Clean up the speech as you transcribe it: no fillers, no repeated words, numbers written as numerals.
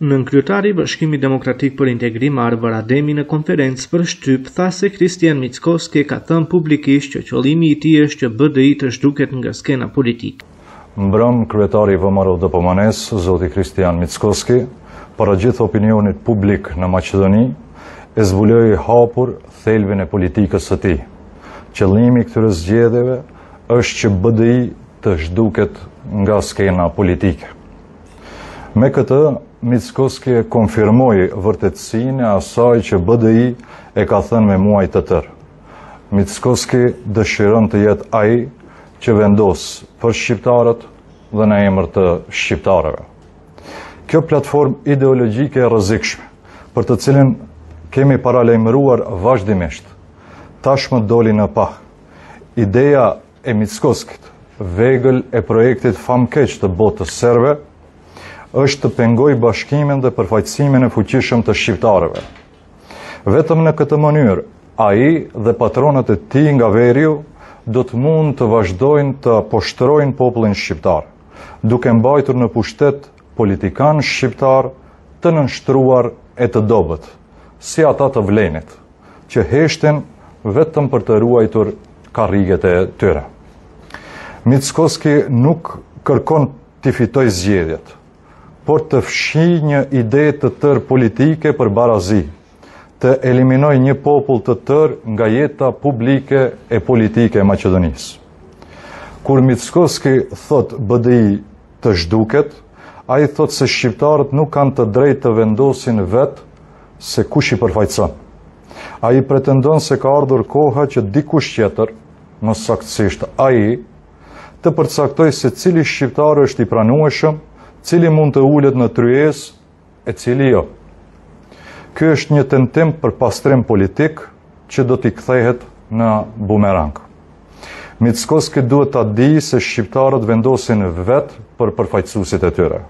Nënkryetari i Bashkimit Demokratik për Integrim Arvar Ademi në konferencë për shtyp tha se Kristian Mickoski ka thënë publikisht që qëllimi i tij është që BDI të zhduket nga skena politike. Mbrëm kryetari i VMRO-DPMANES, zoti Kristian Mickoski, para gjithë opinionit publik në Maqedoni, e zbuloi hapur thelbin e politikës së tij. Qëllimi i këtyre zgjedhjeve është që BDI të zhduket nga skena politike. Me këtë, Mickoski e konfirmoi vërtetësinë e asaj që BDI e ka thënë me muaj të tërë. Mickoski dëshiron të jetë ai që vendos për shqiptarët dhe në emër të shqiptarëve. Kjo platformë ideologjike e rrezikshme, për të cilën kemi paralajmëruar vazhdimisht, tashmë doli në pah. Ideja e Mickoskit, vegël e projektit famkeq të botës serbe, është të pengoj bashkimin dhe përfaqësimin e fuqishëm të shqiptarëve. Vetëm në këtë mënyrë, ai dhe patronët e tij nga veriu do të mund të vazhdojnë të poshtrojnë popullin shqiptar, duke mbajtur në pushtet politikanë shqiptar të nënshtruar e të dobët, si ata të Vlenit, që heshtin vetëm për të ruajtur karriget e tyre. Mickoski nuk kërkon të fitojë zgjedhjet, por të fshi një ide të tërë politike për barazi, të eliminoj një popull të tërë nga jeta publike e politike e Maqedonisë. Kur Mickoski thot BDI të zhduket, ai thot se shqiptarët nuk kanë të drejtë të vendosin vetë se kush i përfaqëson. Ai pretendon se ka ardhur koha që dikush tjetër, më saktësisht ai, të përcaktoj se cili shqiptar është i pranueshëm, cili mund të ulet në tryezë e cili jo. Ky është një tentim për pastrim politik që do t'i kthehet në bumerang. Mickoski duhet ta di se shqiptarët vendosin vetë për përfaqësuesit e tyre.